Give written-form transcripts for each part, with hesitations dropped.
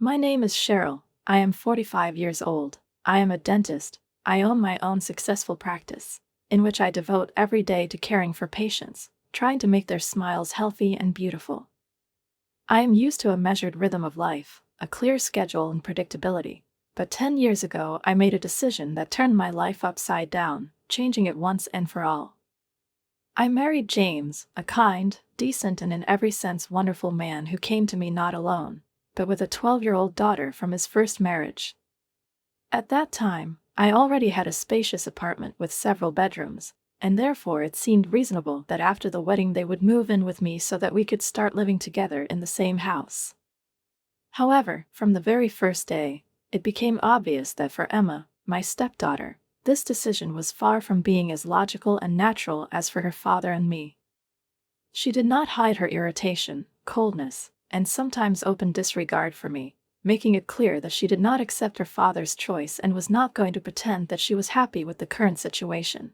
My name is Cheryl. I am 45 years old. I am a dentist. I own my own successful practice, in which I devote every day to caring for patients, trying to make their smiles healthy and beautiful. I am used to a measured rhythm of life, a clear schedule and predictability. But 10 years ago I made a decision that turned my life upside down, changing it once and for all. I married James, a kind, decent and in every sense wonderful man who came to me not alone, but with a 12-year-old daughter from his first marriage. At that time, I already had a spacious apartment with several bedrooms, and therefore it seemed reasonable that after the wedding they would move in with me so that we could start living together in the same house. However, from the very first day, it became obvious that for Emma, my stepdaughter, this decision was far from being as logical and natural as for her father and me. She did not hide her irritation, coldness, and sometimes open disregard for me, making it clear that she did not accept her father's choice and was not going to pretend that she was happy with the current situation.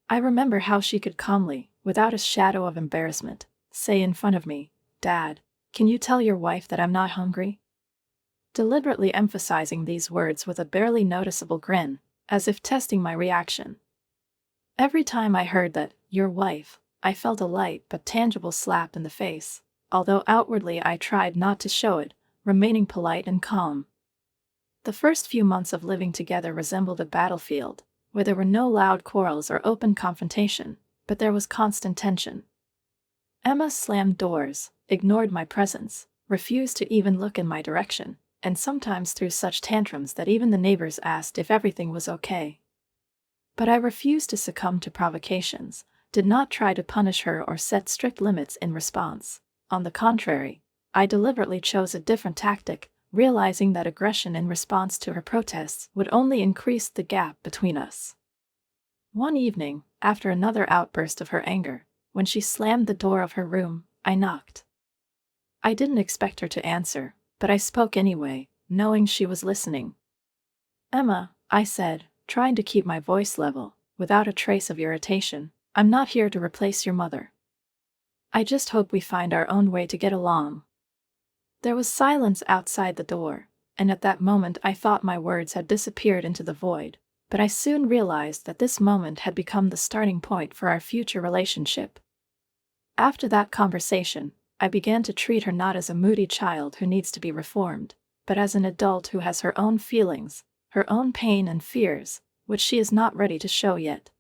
I remember how she could calmly, without a shadow of embarrassment, say in front of me, "Dad, can you tell your wife that I'm not hungry?" Deliberately emphasizing these words with a barely noticeable grin, as if testing my reaction. Every time I heard that, "your wife," I felt a light but tangible slap in the face, although outwardly I tried not to show it, remaining polite and calm. The first few months of living together resembled a battlefield, where there were no loud quarrels or open confrontation, but there was constant tension. Emma slammed doors, ignored my presence, refused to even look in my direction, and sometimes threw such tantrums that even the neighbors asked if everything was okay. But I refused to succumb to provocations, did not try to punish her or set strict limits in response. On the contrary, I deliberately chose a different tactic, realizing that aggression in response to her protests would only increase the gap between us. One evening, after another outburst of her anger, when she slammed the door of her room, I knocked. I didn't expect her to answer, but I spoke anyway, knowing she was listening. "Emma," I said, trying to keep my voice level, without a trace of irritation, "I'm not here to replace your mother. I just hope we find our own way to get along." There was silence outside the door, and at that moment I thought my words had disappeared into the void, but I soon realized that this moment had become the starting point for our future relationship. After that conversation, I began to treat her not as a moody child who needs to be reformed, but as an adult who has her own feelings, her own pain and fears, which she is not ready to show yet.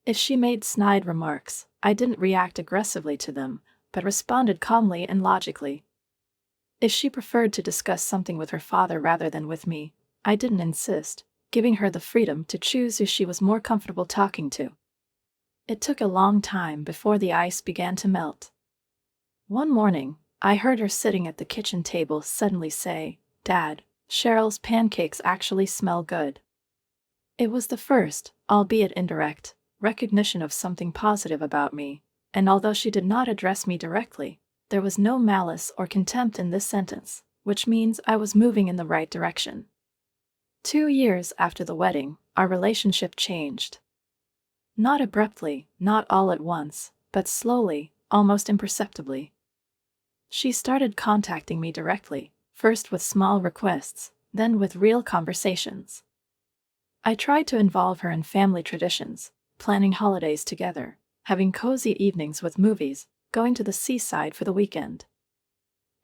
If she made snide remarks, I didn't react aggressively to them, but responded calmly and logically. If she preferred to discuss something with her father rather than with me, I didn't insist, giving her the freedom to choose who she was more comfortable talking to. It took a long time before the ice began to melt. One morning, I heard her sitting at the kitchen table suddenly say, "Dad, Cheryl's pancakes actually smell good." It was the first, albeit indirect, recognition of something positive about me, and although she did not address me directly, there was no malice or contempt in this sentence, which means I was moving in the right direction. 2 years after the wedding, our relationship changed. Not abruptly, not all at once, but slowly, almost imperceptibly. She started contacting me directly, first with small requests, then with real conversations. I tried to involve her in family traditions, planning holidays together, having cozy evenings with movies, going to the seaside for the weekend.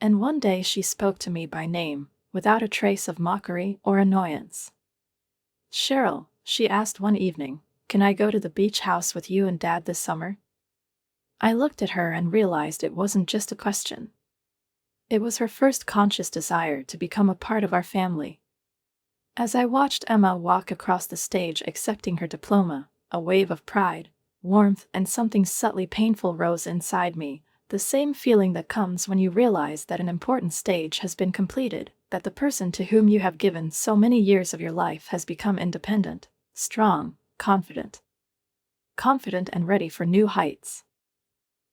And one day she spoke to me by name, without a trace of mockery or annoyance. "Cheryl," she asked one evening, "can I go to the beach house with you and Dad this summer?" I looked at her and realized it wasn't just a question. It was her first conscious desire to become a part of our family. As I watched Emma walk across the stage accepting her diploma, a wave of pride, warmth, and something subtly painful rose inside me, the same feeling that comes when you realize that an important stage has been completed, that the person to whom you have given so many years of your life has become independent, strong, confident and ready for new heights.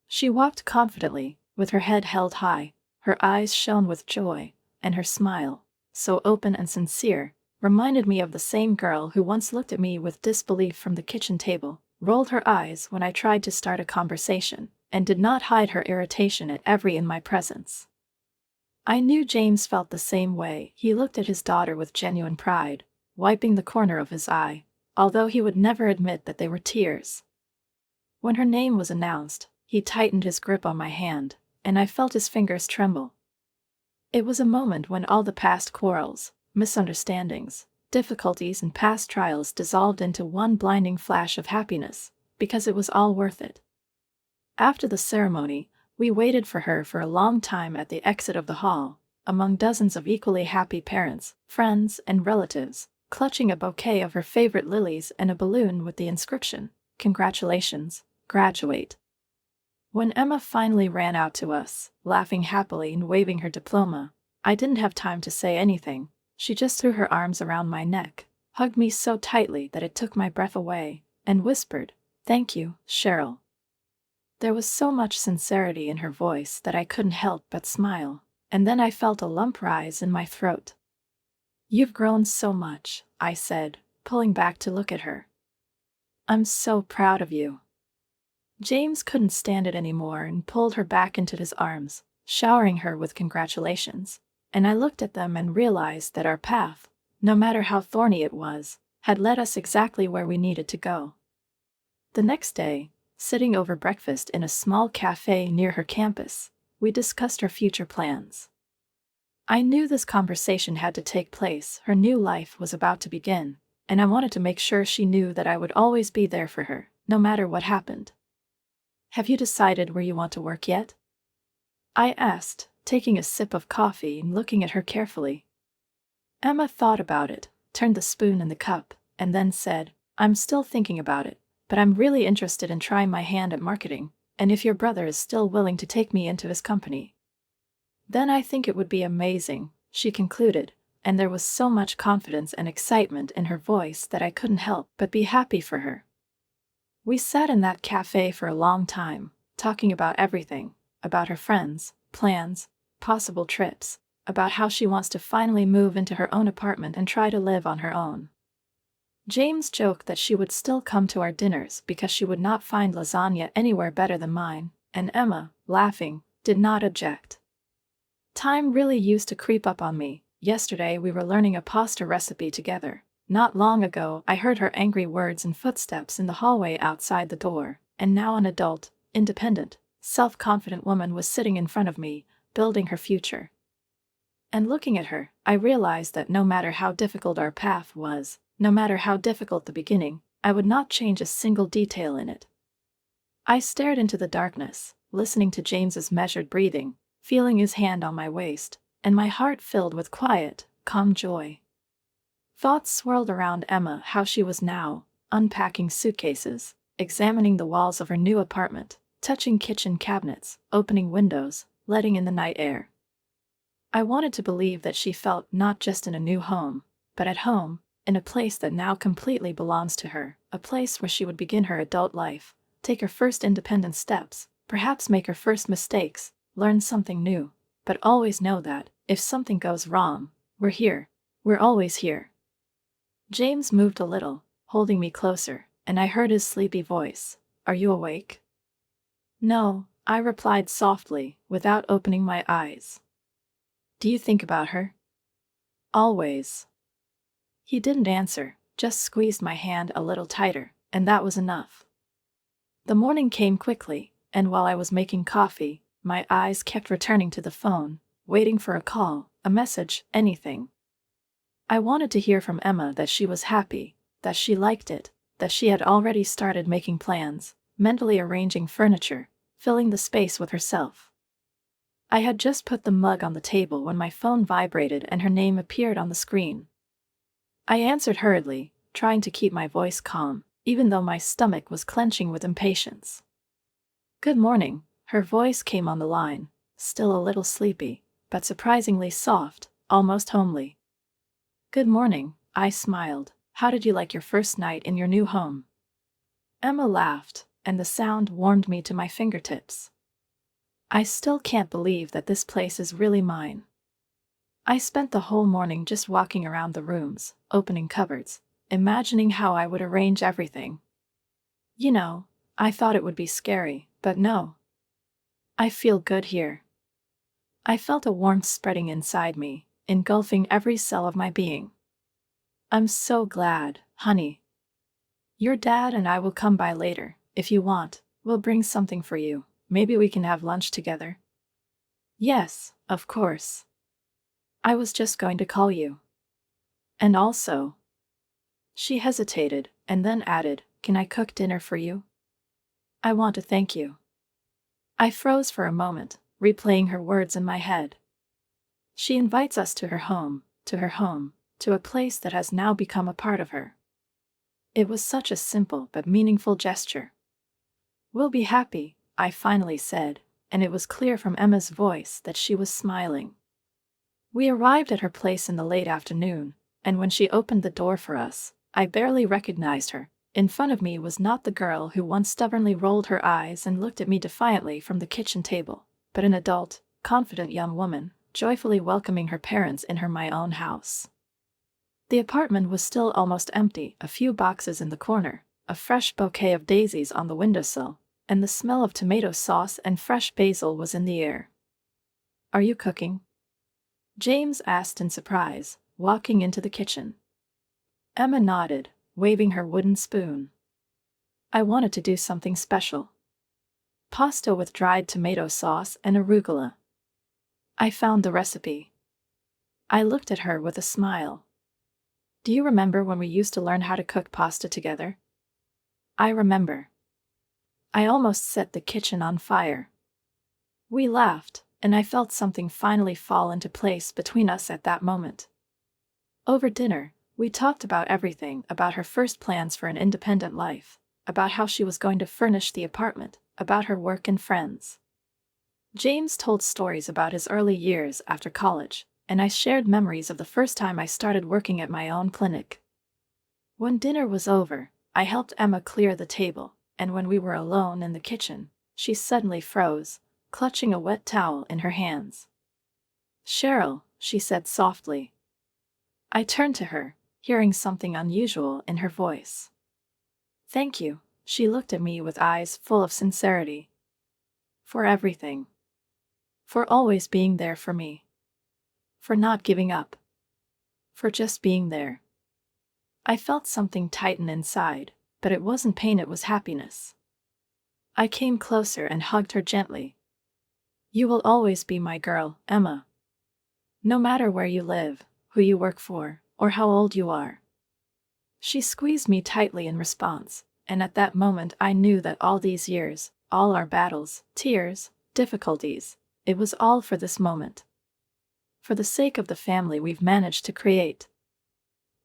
She walked confidently, with her head held high, her eyes shone with joy, and her smile, so open and sincere, reminded me of the same girl who once looked at me with disbelief from the kitchen table, rolled her eyes when I tried to start a conversation, and did not hide her irritation at every in my presence. I knew James felt the same way. He looked at his daughter with genuine pride, wiping the corner of his eye, although he would never admit that they were tears. When her name was announced, he tightened his grip on my hand, and I felt his fingers tremble. It was a moment when all the past quarrels, misunderstandings, difficulties, and past trials dissolved into one blinding flash of happiness, because it was all worth it. After the ceremony, we waited for her for a long time at the exit of the hall, among dozens of equally happy parents, friends, and relatives, clutching a bouquet of her favorite lilies and a balloon with the inscription, "Congratulations, graduate." When Emma finally ran out to us, laughing happily and waving her diploma, I didn't have time to say anything. She just threw her arms around my neck, hugged me so tightly that it took my breath away, and whispered, "Thank you, Cheryl." There was so much sincerity in her voice that I couldn't help but smile, and then I felt a lump rise in my throat. "You've grown so much," I said, pulling back to look at her. "I'm so proud of you." James couldn't stand it anymore and pulled her back into his arms, showering her with congratulations, and I looked at them and realized that our path, no matter how thorny it was, had led us exactly where we needed to go. The next day, sitting over breakfast in a small cafe near her campus, we discussed our future plans. I knew this conversation had to take place. Her new life was about to begin, and I wanted to make sure she knew that I would always be there for her, no matter what happened. "Have you decided where you want to work yet?" I asked, taking a sip of coffee and looking at her carefully. Emma thought about it, turned the spoon in the cup, and then said, "I'm still thinking about it, but I'm really interested in trying my hand at marketing, and if your brother is still willing to take me into his company, then I think it would be amazing," she concluded, and there was so much confidence and excitement in her voice that I couldn't help but be happy for her. We sat in that cafe for a long time, talking about everything, about her friends, plans, possible trips, about how she wants to finally move into her own apartment and try to live on her own. James joked that she would still come to our dinners because she would not find lasagna anywhere better than mine, and Emma, laughing, did not object. Time really used to creep up on me. Yesterday we were learning a pasta recipe together. Not long ago I heard her angry words and footsteps in the hallway outside the door, and now an adult, independent, self-confident woman was sitting in front of me, building her future. And looking at her, I realized that no matter how difficult our path was, no matter how difficult the beginning, I would not change a single detail in it. I stared into the darkness, listening to James's measured breathing, feeling his hand on my waist, and my heart filled with quiet, calm joy. Thoughts swirled around Emma, how she was now, unpacking suitcases, examining the walls of her new apartment, touching kitchen cabinets, opening windows, letting in the night air. I wanted to believe that she felt not just in a new home, but at home, in a place that now completely belongs to her, a place where she would begin her adult life, take her first independent steps, perhaps make her first mistakes, learn something new, but always know that, if something goes wrong, we're here. We're always here. James moved a little, holding me closer, and I heard his sleepy voice. "Are you awake?" "No," I replied softly, without opening my eyes. "Do you think about her?" "Always." He didn't answer, just squeezed my hand a little tighter, and that was enough. The morning came quickly, and while I was making coffee, my eyes kept returning to the phone, waiting for a call, a message, anything. I wanted to hear from Emma that she was happy, that she liked it, that she had already started making plans, mentally arranging furniture, filling the space with herself. I had just put the mug on the table when my phone vibrated and her name appeared on the screen. I answered hurriedly, trying to keep my voice calm, even though my stomach was clenching with impatience. "Good morning," her voice came on the line, still a little sleepy, but surprisingly soft, almost homely. "Good morning," I smiled. "How did you like your first night in your new home?" Emma laughed, and the sound warmed me to my fingertips. "I still can't believe that this place is really mine." I spent the whole morning just walking around the rooms, opening cupboards, imagining how I would arrange everything. You know, I thought it would be scary, but no. I feel good here. I felt a warmth spreading inside me, engulfing every cell of my being. I'm so glad, honey. Your dad and I will come by later, if you want. We'll bring something for you. Maybe we can have lunch together. Yes, of course. I was just going to call you. And also. She hesitated, and then added, can I cook dinner for you? I want to thank you. I froze for a moment, replaying her words in my head. She invites us to her home, to a place that has now become a part of her. It was such a simple but meaningful gesture. We'll be happy, I finally said, and it was clear from Emma's voice that she was smiling. We arrived at her place in the late afternoon, and when she opened the door for us, I barely recognized her. In front of me was not the girl who once stubbornly rolled her eyes and looked at me defiantly from the kitchen table, but an adult, confident young woman, joyfully welcoming her parents in my own house. The apartment was still almost empty, a few boxes in the corner, a fresh bouquet of daisies on the windowsill, and the smell of tomato sauce and fresh basil was in the air. Are you cooking? James asked in surprise, walking into the kitchen. Emma nodded, waving her wooden spoon. I wanted to do something special. Pasta with dried tomato sauce and arugula. I found the recipe. I looked at her with a smile. Do you remember when we used to learn how to cook pasta together? I remember. I almost set the kitchen on fire. We laughed, and I felt something finally fall into place between us at that moment. Over dinner, we talked about everything, about her first plans for an independent life, about how she was going to furnish the apartment, about her work and friends. James told stories about his early years after college, and I shared memories of the first time I started working at my own clinic. When dinner was over, I helped Emma clear the table, and when we were alone in the kitchen, she suddenly froze, clutching a wet towel in her hands. Cheryl, she said softly. I turned to her, hearing something unusual in her voice. Thank you, she looked at me with eyes full of sincerity. For everything. For always being there for me. For not giving up. For just being there. I felt something tighten inside, but it wasn't pain, it was happiness. I came closer and hugged her gently. You will always be my girl, Emma. No matter where you live, who you work for, or how old you are. She squeezed me tightly in response, and at that moment I knew that all these years, all our battles, tears, difficulties, it was all for this moment. For the sake of the family we've managed to create.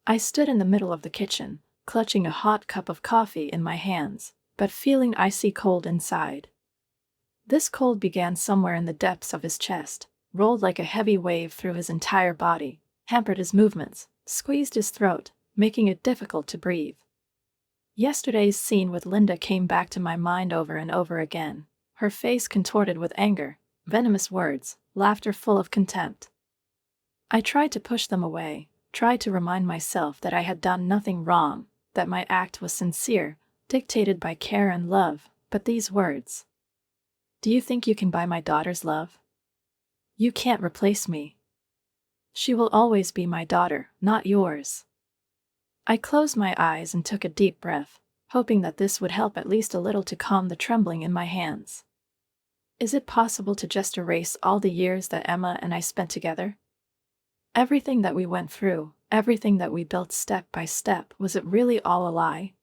I stood in the middle of the kitchen, clutching a hot cup of coffee in my hands, but feeling icy cold inside. This cold began somewhere in the depths of his chest, rolled like a heavy wave through his entire body, hampered his movements, squeezed his throat, making it difficult to breathe. Yesterday's scene with Linda came back to my mind over and over again, her face contorted with anger, venomous words, laughter full of contempt. I tried to push them away, tried to remind myself that I had done nothing wrong, that my act was sincere, dictated by care and love, but these words. Do you think you can buy my daughter's love? You can't replace me. She will always be my daughter, not yours. I closed my eyes and took a deep breath, hoping that this would help at least a little to calm the trembling in my hands. Is it possible to just erase all the years that Emma and I spent together? Everything that we went through, everything that we built step by step, was it really all a lie?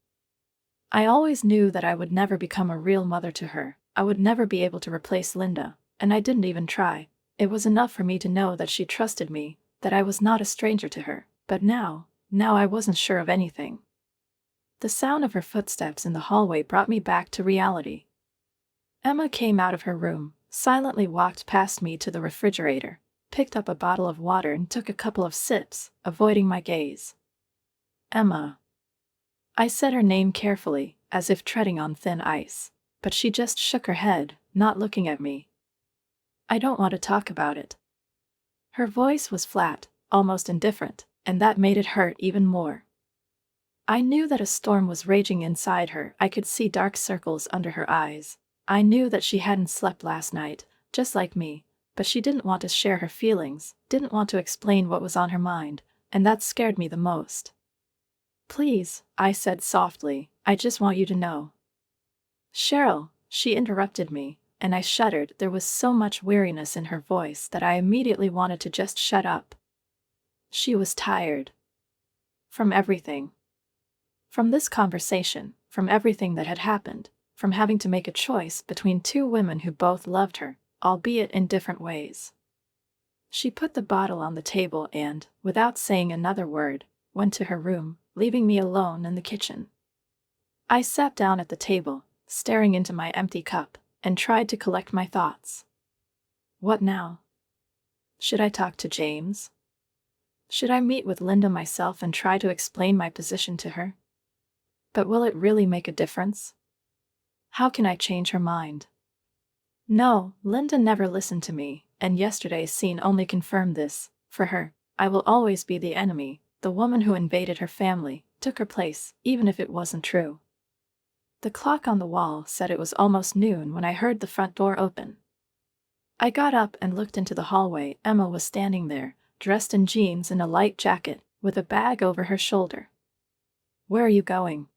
I always knew that I would never become a real mother to her, I would never be able to replace Linda, and I didn't even try. It was enough for me to know that she trusted me, that I was not a stranger to her, but now I wasn't sure of anything. The sound of her footsteps in the hallway brought me back to reality. Emma came out of her room, silently walked past me to the refrigerator, picked up a bottle of water and took a couple of sips, avoiding my gaze. Emma. I said her name carefully, as if treading on thin ice, but she just shook her head, not looking at me. I don't want to talk about it. Her voice was flat, almost indifferent, and that made it hurt even more. I knew that a storm was raging inside her. I could see dark circles under her eyes. I knew that she hadn't slept last night, just like me, but she didn't want to share her feelings, didn't want to explain what was on her mind, and that scared me the most. "Please," I said softly, "I just want you to know." "Cheryl," she interrupted me, and I shuddered. There was so much weariness in her voice that I immediately wanted to just shut up. She was tired. From everything. From this conversation, from everything that had happened, from having to make a choice between two women who both loved her, albeit in different ways. She put the bottle on the table and, without saying another word, went to her room, leaving me alone in the kitchen. I sat down at the table, staring into my empty cup, and tried to collect my thoughts. What now? Should I talk to James? Should I meet with Linda myself and try to explain my position to her? But will it really make a difference? How can I change her mind? No, Linda never listened to me, and yesterday's scene only confirmed this. For her, I will always be the enemy, the woman who invaded her family, took her place, even if it wasn't true. The clock on the wall said it was almost noon when I heard the front door open. I got up and looked into the hallway. Emma was standing there, dressed in jeans and a light jacket, with a bag over her shoulder. "Where are you going?"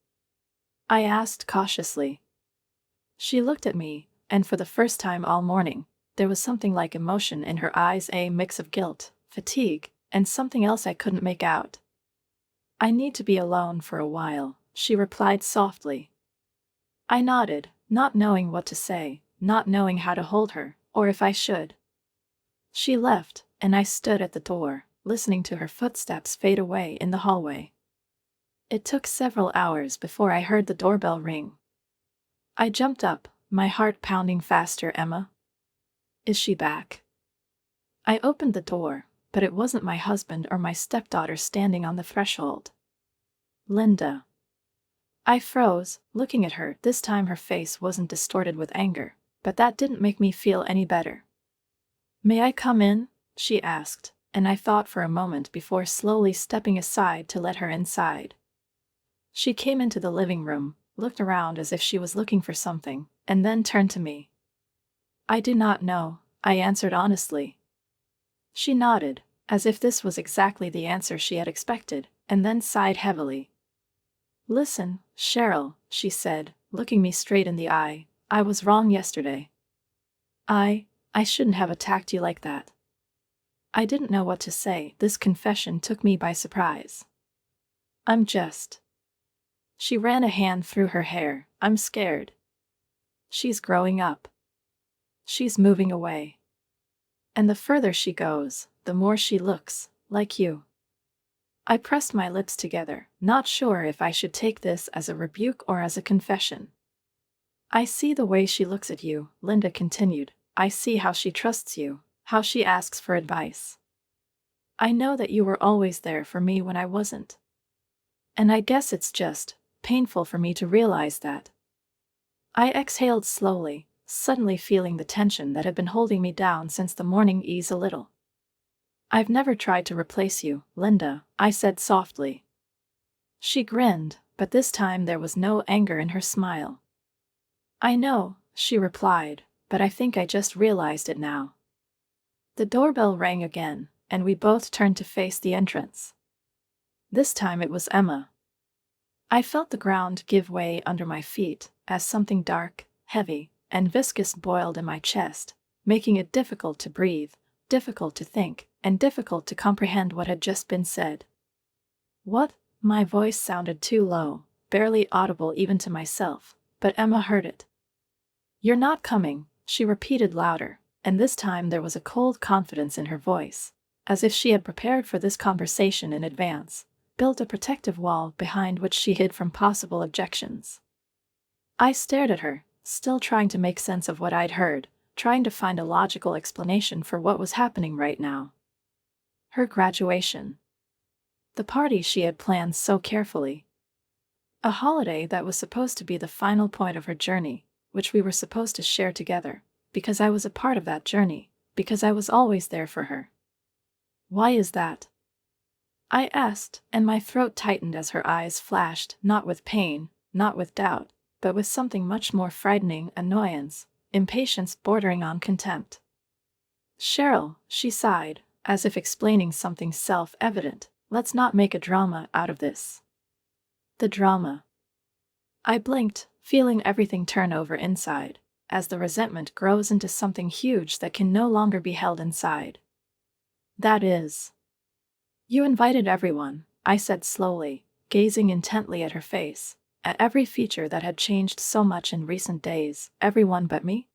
I asked cautiously. She looked at me, and for the first time all morning, there was something like emotion in her eyes, a mix of guilt, fatigue, and something else I couldn't make out. "I need to be alone for a while," she replied softly. I nodded, not knowing what to say, not knowing how to hold her, or if I should. She left, and I stood at the door, listening to her footsteps fade away in the hallway. It took several hours before I heard the doorbell ring. I jumped up, my heart pounding faster. "Emma? Is she back?" I opened the door, but it wasn't my husband or my stepdaughter standing on the threshold. Linda. I froze, looking at her. This time her face wasn't distorted with anger, but that didn't make me feel any better. "May I come in?" she asked, and I thought for a moment before slowly stepping aside to let her inside. She came into the living room, looked around as if she was looking for something, and then turned to me. "I do not know," I answered honestly. She nodded, as if this was exactly the answer she had expected, and then sighed heavily. "Listen, Cheryl," she said, looking me straight in the eye, "I was wrong yesterday. I shouldn't have attacked you like that." I didn't know what to say. This confession took me by surprise. "I'm just..." She ran a hand through her hair. "I'm scared. She's growing up. She's moving away. And the further she goes, the more she looks like you." I pressed my lips together, not sure if I should take this as a rebuke or as a confession. "I see the way she looks at you," Linda continued. "I see how she trusts you, how she asks for advice. I know that you were always there for me when I wasn't. And I guess it's just painful for me to realize that." I exhaled slowly, suddenly feeling the tension that had been holding me down since the morning ease a little. "I've never tried to replace you, Linda," I said softly. She grinned, but this time there was no anger in her smile. "I know," she replied, "but I think I just realized it now." The doorbell rang again, and we both turned to face the entrance. This time it was Emma. I felt the ground give way under my feet as something dark, heavy, and viscous boiled in my chest, making it difficult to breathe, difficult to think, and difficult to comprehend what had just been said. "What?" My voice sounded too low, barely audible even to myself, but Emma heard it. "You're not coming," she repeated louder, and this time there was a cold confidence in her voice, as if she had prepared for this conversation in advance, built a protective wall behind which she hid from possible objections. I stared at her, still trying to make sense of what I'd heard, trying to find a logical explanation for what was happening right now. Her graduation. The party she had planned so carefully. A holiday that was supposed to be the final point of her journey, which we were supposed to share together, because I was a part of that journey, because I was always there for her. "Why is that?" I asked, and my throat tightened as her eyes flashed, not with pain, not with doubt, but with something much more frightening: annoyance, impatience bordering on contempt. Cheryl, she sighed, as if explaining something self-evident. Let's not make a drama out of this. The drama. I blinked, feeling everything turn over inside, as the resentment grows into something huge that can no longer be held inside. That is. You invited everyone, I said slowly, gazing intently at her face, at every feature that had changed so much in recent days. Everyone but me?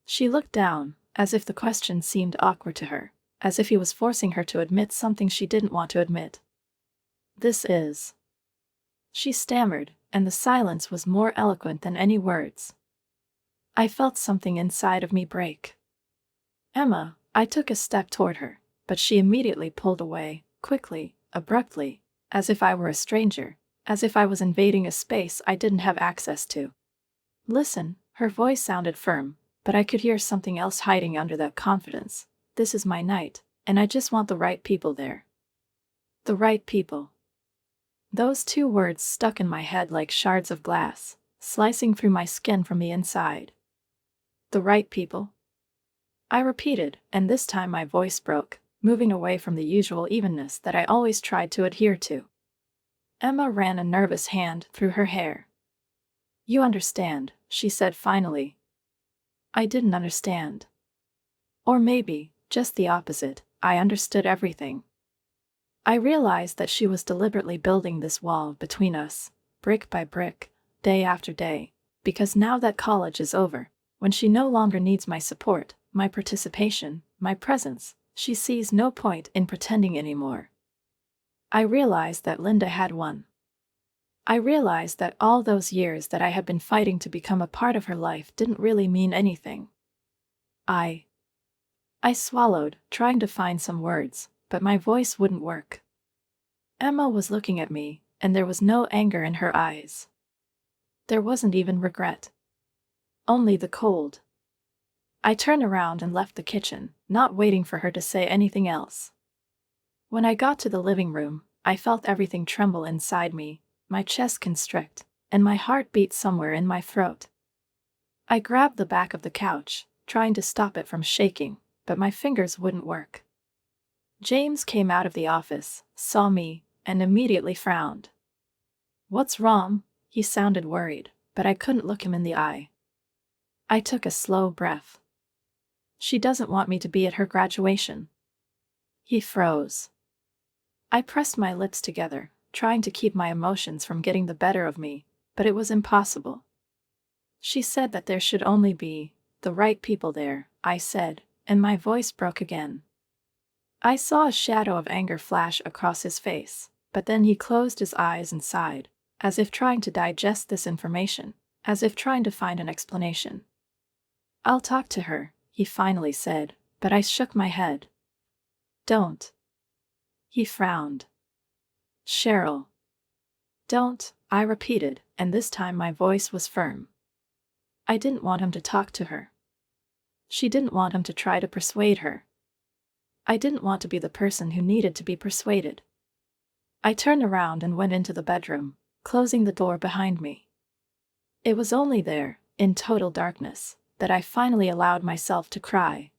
She looked down, as if the question seemed awkward to her, as if he was forcing her to admit something she didn't want to admit. This is. She stammered, and the silence was more eloquent than any words. I felt something inside of me break. Emma, I took a step toward her, but she immediately pulled away, quickly, abruptly, as if I were a stranger, as if I was invading a space I didn't have access to. Listen, her voice sounded firm, but I could hear something else hiding under that confidence. This is my night, and I just want the right people there. The right people. Those two words stuck in my head like shards of glass, slicing through my skin from the inside. The right people? I repeated, and this time my voice broke, moving away from the usual evenness that I always tried to adhere to. Emma ran a nervous hand through her hair. You understand, she said finally. I didn't understand. Or maybe, just the opposite, I understood everything. I realized that she was deliberately building this wall between us, brick by brick, day after day, because now that college is over, when she no longer needs my support, my participation, my presence, she sees no point in pretending anymore. I realized that Linda had won. I realized that all those years that I had been fighting to become a part of her life didn't really mean anything. I swallowed, trying to find some words, but my voice wouldn't work. Emma was looking at me, and there was no anger in her eyes. There wasn't even regret. Only the cold. I turned around and left the kitchen, not waiting for her to say anything else. When I got to the living room, I felt everything tremble inside me, my chest constrict, and my heart beat somewhere in my throat. I grabbed the back of the couch, trying to stop it from shaking, but my fingers wouldn't work. James came out of the office, saw me, and immediately frowned. What's wrong? He sounded worried, but I couldn't look him in the eye. I took a slow breath. She doesn't want me to be at her graduation. He froze. I pressed my lips together, trying to keep my emotions from getting the better of me, but it was impossible. She said that there should only be the right people there, I said, and my voice broke again. I saw a shadow of anger flash across his face, but then he closed his eyes and sighed, as if trying to digest this information, as if trying to find an explanation. I'll talk to her, he finally said, but I shook my head. Don't. He frowned. Cheryl. Don't, I repeated, and this time my voice was firm. I didn't want him to talk to her. She didn't want him to try to persuade her. I didn't want to be the person who needed to be persuaded. I turned around and went into the bedroom, closing the door behind me. It was only there, in total darkness, that I finally allowed myself to cry.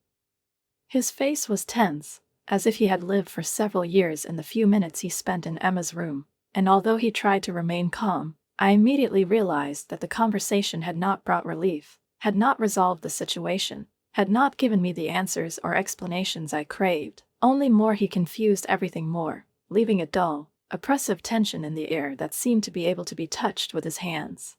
His face was tense, as if he had lived for several years in the few minutes he spent in Emma's room, and although he tried to remain calm, I immediately realized that the conversation had not brought relief, had not resolved the situation, had not given me the answers or explanations I craved. Only more, he confused everything more, leaving a dull, oppressive tension in the air that seemed to be able to be touched with his hands.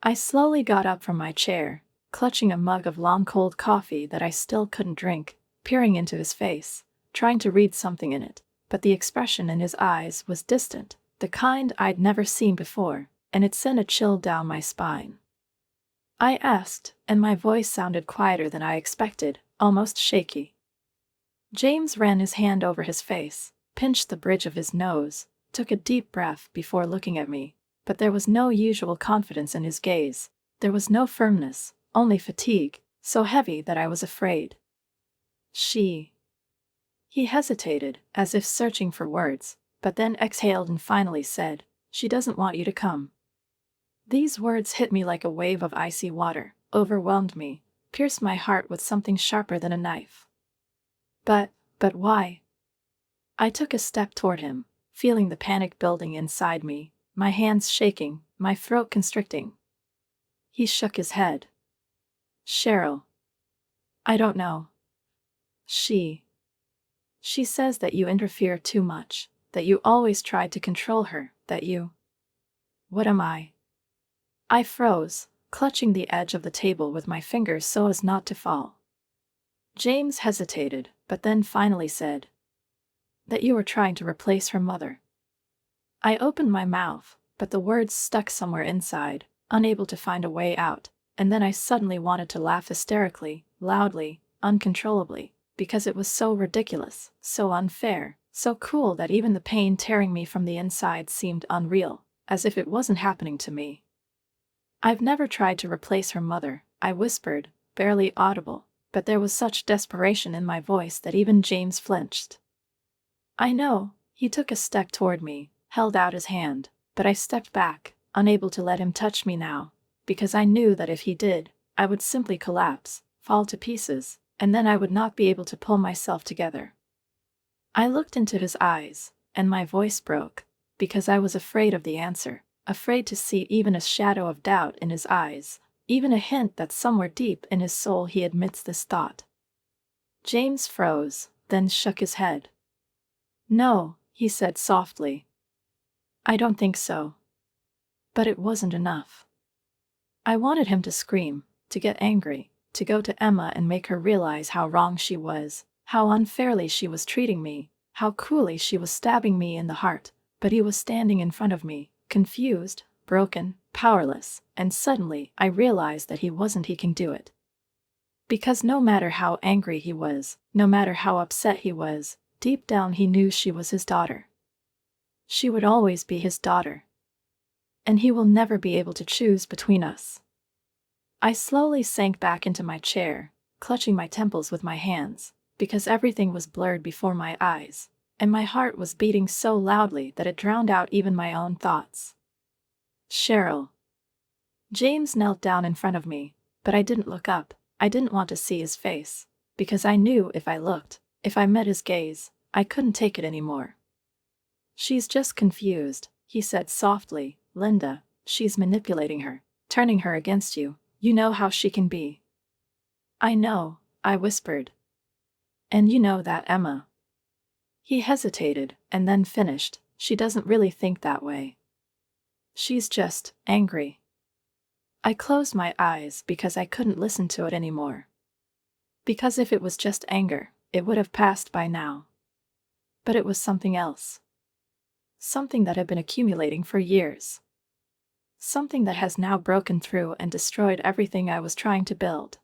I slowly got up from my chair, clutching a mug of long cold coffee that I still couldn't drink, peering into his face, trying to read something in it, but the expression in his eyes was distant, the kind I'd never seen before, and it sent a chill down my spine. I asked, and my voice sounded quieter than I expected, almost shaky. James ran his hand over his face, pinched the bridge of his nose, took a deep breath before looking at me, but there was no usual confidence in his gaze. There was no firmness, only fatigue, so heavy that I was afraid. She. He hesitated, as if searching for words, but then exhaled and finally said, "She doesn't want you to come." These words hit me like a wave of icy water, overwhelmed me, pierced my heart with something sharper than a knife. But why? I took a step toward him, feeling the panic building inside me, my hands shaking, my throat constricting. He shook his head. Cheryl. I don't know. She says that you interfere too much, that you always try to control her, that you… What am I? I froze, clutching the edge of the table with my fingers so as not to fall. James hesitated, but then finally said, that you were trying to replace her mother. I opened my mouth, but the words stuck somewhere inside, unable to find a way out, and then I suddenly wanted to laugh hysterically, loudly, uncontrollably, because it was so ridiculous, so unfair, so cruel that even the pain tearing me from the inside seemed unreal, as if it wasn't happening to me. I've never tried to replace her mother, I whispered, barely audible, but there was such desperation in my voice that even James flinched. I know, he took a step toward me, held out his hand, but I stepped back, unable to let him touch me now, because I knew that if he did, I would simply collapse, fall to pieces, and then I would not be able to pull myself together. I looked into his eyes, and my voice broke, because I was afraid of the answer, afraid to see even a shadow of doubt in his eyes, even a hint that somewhere deep in his soul he admits this thought. James froze, then shook his head. No, he said softly. I don't think so. But it wasn't enough. I wanted him to scream, to get angry, to go to Emma and make her realize how wrong she was, how unfairly she was treating me, how cruelly she was stabbing me in the heart, but he was standing in front of me, confused, broken, powerless, and suddenly I realized that he can do it. Because no matter how angry he was, no matter how upset he was, deep down he knew she was his daughter. She would always be his daughter. And he will never be able to choose between us. I slowly sank back into my chair, clutching my temples with my hands, because everything was blurred before my eyes, and my heart was beating so loudly that it drowned out even my own thoughts. Cheryl. James knelt down in front of me, but I didn't look up. I didn't want to see his face, because I knew if I looked, if I met his gaze, I couldn't take it anymore. She's just confused, he said softly. Linda, she's manipulating her, turning her against you. You know how she can be. I know, I whispered. And you know that, Emma. He hesitated, and then finished. She doesn't really think that way. She's just angry. I closed my eyes because I couldn't listen to it anymore. Because if it was just anger, it would have passed by now. But it was something else. Something that had been accumulating for years. Something that has now broken through and destroyed everything I was trying to build.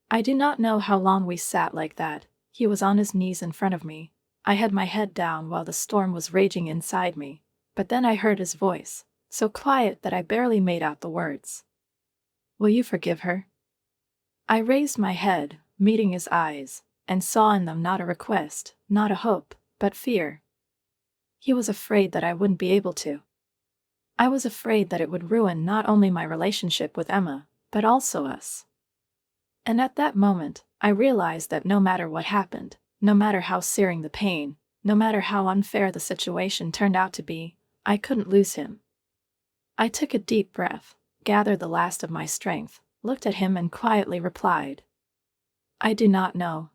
I do not know how long we sat like that. He was on his knees in front of me. I had my head down while the storm was raging inside me, but then I heard his voice, so quiet that I barely made out the words. Will you forgive her? I raised my head, meeting his eyes, and saw in them not a request, not a hope, but fear. He was afraid that I wouldn't be able to. I was afraid that it would ruin not only my relationship with Emma, but also us. And at that moment, I realized that no matter what happened, no matter how searing the pain, no matter how unfair the situation turned out to be, I couldn't lose him. I took a deep breath, gathered the last of my strength, looked at him and quietly replied, I do not know.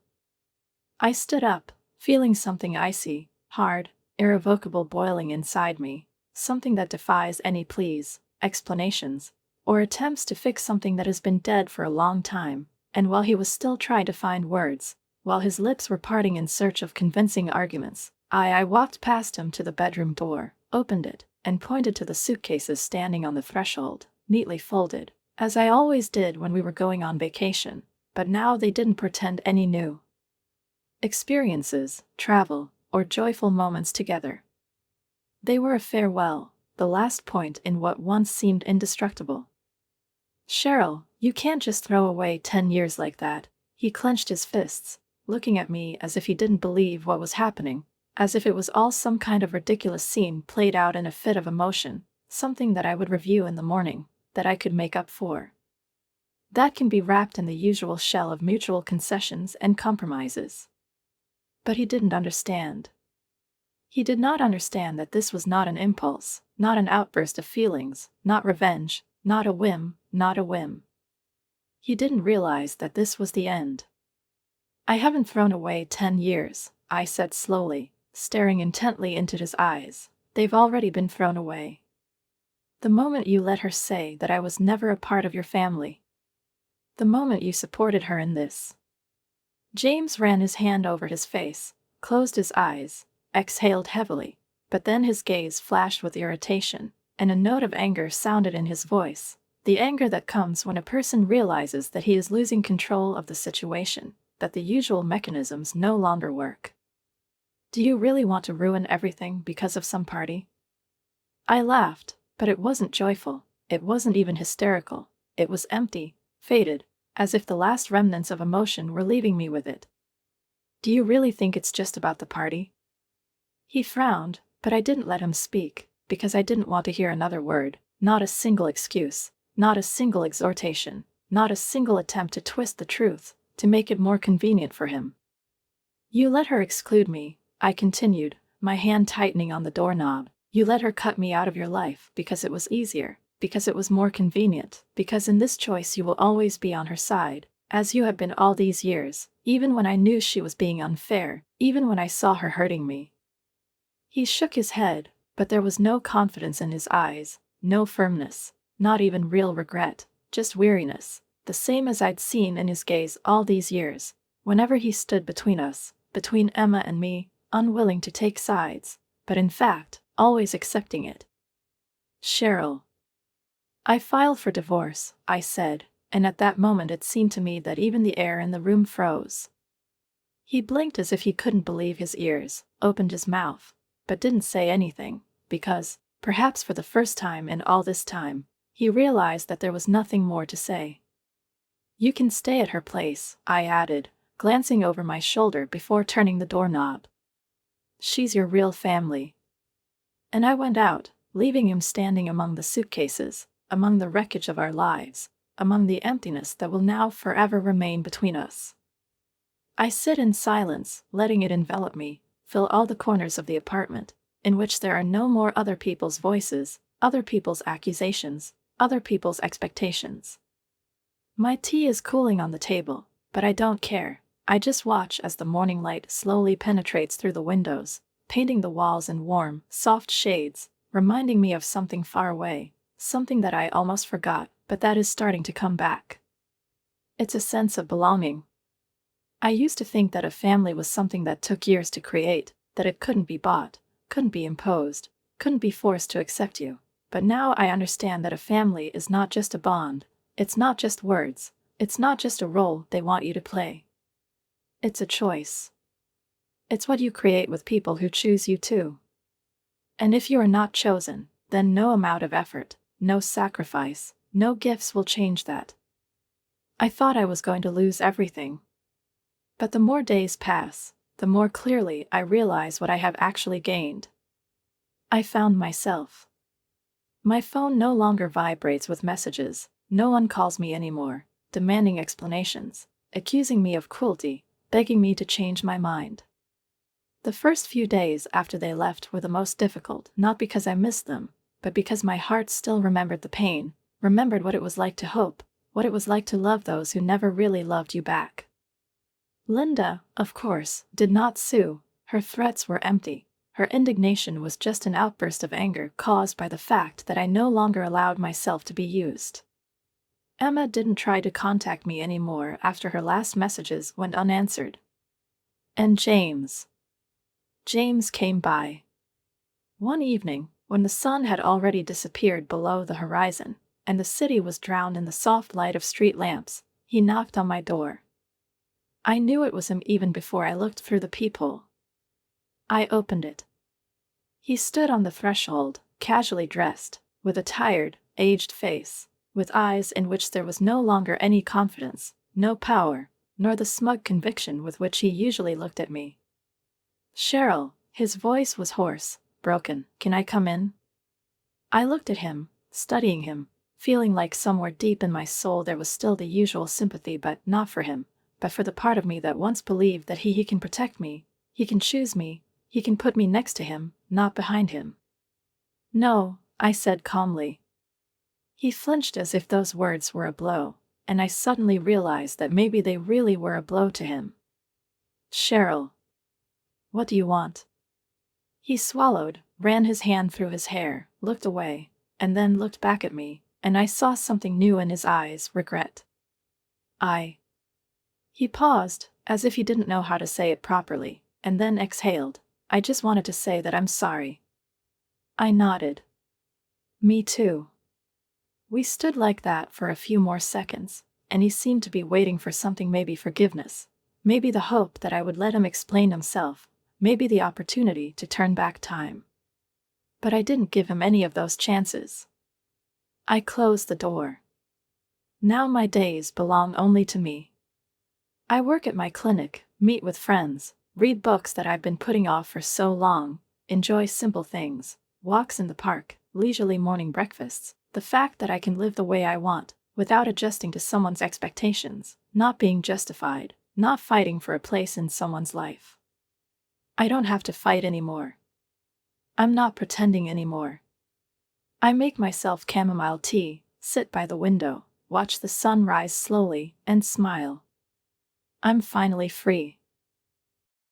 I stood up, feeling something icy, hard, irrevocable boiling inside me, something that defies any pleas, explanations, or attempts to fix something that has been dead for a long time, and while he was still trying to find words, while his lips were parting in search of convincing arguments, I walked past him to the bedroom door, opened it, and pointed to the suitcases standing on the threshold, neatly folded, as I always did when we were going on vacation, but now they didn't portend any new experiences, travel, or joyful moments together. They were a farewell, the last point in what once seemed indestructible. Cheryl, you can't just throw away 10 years like that. He clenched his fists, looking at me as if he didn't believe what was happening, as if it was all some kind of ridiculous scene played out in a fit of emotion, something that I would review in the morning, that I could make up for. That can be wrapped in the usual shell of mutual concessions and compromises. But he didn't understand. He did not understand that this was not an impulse, not an outburst of feelings, not revenge, not a whim, not a whim. He didn't realize that this was the end. I haven't thrown away 10 years, I said slowly, staring intently into his eyes. They've already been thrown away. The moment you let her say that I was never a part of your family. The moment you supported her in this. James ran his hand over his face, closed his eyes, exhaled heavily, but then his gaze flashed with irritation, and a note of anger sounded in his voice, the anger that comes when a person realizes that he is losing control of the situation, that the usual mechanisms no longer work. Do you really want to ruin everything because of some party? I laughed, but it wasn't joyful, it wasn't even hysterical, it was empty, faded, as if the last remnants of emotion were leaving me with it. Do you really think it's just about the party? He frowned, but I didn't let him speak, because I didn't want to hear another word, not a single excuse, not a single exhortation, not a single attempt to twist the truth, to make it more convenient for him. You let her exclude me, I continued, my hand tightening on the doorknob. You let her cut me out of your life because it was easier, because it was more convenient, because in this choice you will always be on her side, as you have been all these years, even when I knew she was being unfair, even when I saw her hurting me. He shook his head, but there was no confidence in his eyes, no firmness, not even real regret, just weariness, the same as I'd seen in his gaze all these years, whenever he stood between us, between Emma and me, unwilling to take sides, but in fact, always accepting it. Cheryl. I filed for divorce, I said, and at that moment it seemed to me that even the air in the room froze. He blinked as if he couldn't believe his ears, opened his mouth, but didn't say anything, because, perhaps for the first time in all this time, he realized that there was nothing more to say. You can stay at her place, I added, glancing over my shoulder before turning the doorknob. She's your real family. And I went out, leaving him standing among the suitcases, among the wreckage of our lives, among the emptiness that will now forever remain between us. I sit in silence, letting it envelop me, fill all the corners of the apartment, in which there are no more other people's voices, other people's accusations, other people's expectations. My tea is cooling on the table, but I don't care. I just watch as the morning light slowly penetrates through the windows, painting the walls in warm, soft shades, reminding me of something far away, something that I almost forgot, but that is starting to come back. It's a sense of belonging. I used to think that a family was something that took years to create, that it couldn't be bought, couldn't be imposed, couldn't be forced to accept you, but now I understand that a family is not just a bond, it's not just words, it's not just a role they want you to play. It's a choice. It's what you create with people who choose you too. And if you are not chosen, then no amount of effort, no sacrifice, no gifts will change that. I thought I was going to lose everything. But the more days pass, the more clearly I realize what I have actually gained. I found myself. My phone no longer vibrates with messages, no one calls me anymore, demanding explanations, accusing me of cruelty, begging me to change my mind. The first few days after they left were the most difficult, not because I missed them, but because my heart still remembered the pain, remembered what it was like to hope, what it was like to love those who never really loved you back. Linda, of course, did not sue. Her threats were empty. Her indignation was just an outburst of anger caused by the fact that I no longer allowed myself to be used. Emma didn't try to contact me anymore after her last messages went unanswered. And James came by. One evening, when the sun had already disappeared below the horizon, and the city was drowned in the soft light of street lamps, he knocked on my door. I knew it was him even before I looked through the peephole. I opened it. He stood on the threshold, casually dressed, with a tired, aged face, with eyes in which there was no longer any confidence, no power, nor the smug conviction with which he usually looked at me. Cheryl, his voice was hoarse, broken. Can I come in? I looked at him, studying him, feeling like somewhere deep in my soul there was still the usual sympathy, but not for him, but for the part of me that once believed that he can protect me, he can choose me, he can put me next to him, not behind him. No, I said calmly. He flinched as if those words were a blow, and I suddenly realized that maybe they really were a blow to him. Cheryl. What do you want? He swallowed, ran his hand through his hair, looked away, and then looked back at me, and I saw something new in his eyes, regret. He paused, as if he didn't know how to say it properly, and then exhaled. I just wanted to say that I'm sorry. I nodded. Me too. We stood like that for a few more seconds, and he seemed to be waiting for something, maybe forgiveness, maybe the hope that I would let him explain himself, maybe the opportunity to turn back time. But I didn't give him any of those chances. I closed the door. Now my days belong only to me. I work at my clinic, meet with friends, read books that I've been putting off for so long, enjoy simple things, walks in the park, leisurely morning breakfasts, the fact that I can live the way I want, without adjusting to someone's expectations, not being justified, not fighting for a place in someone's life. I don't have to fight anymore. I'm not pretending anymore. I make myself chamomile tea, sit by the window, watch the sun rise slowly, and smile. I'm finally free.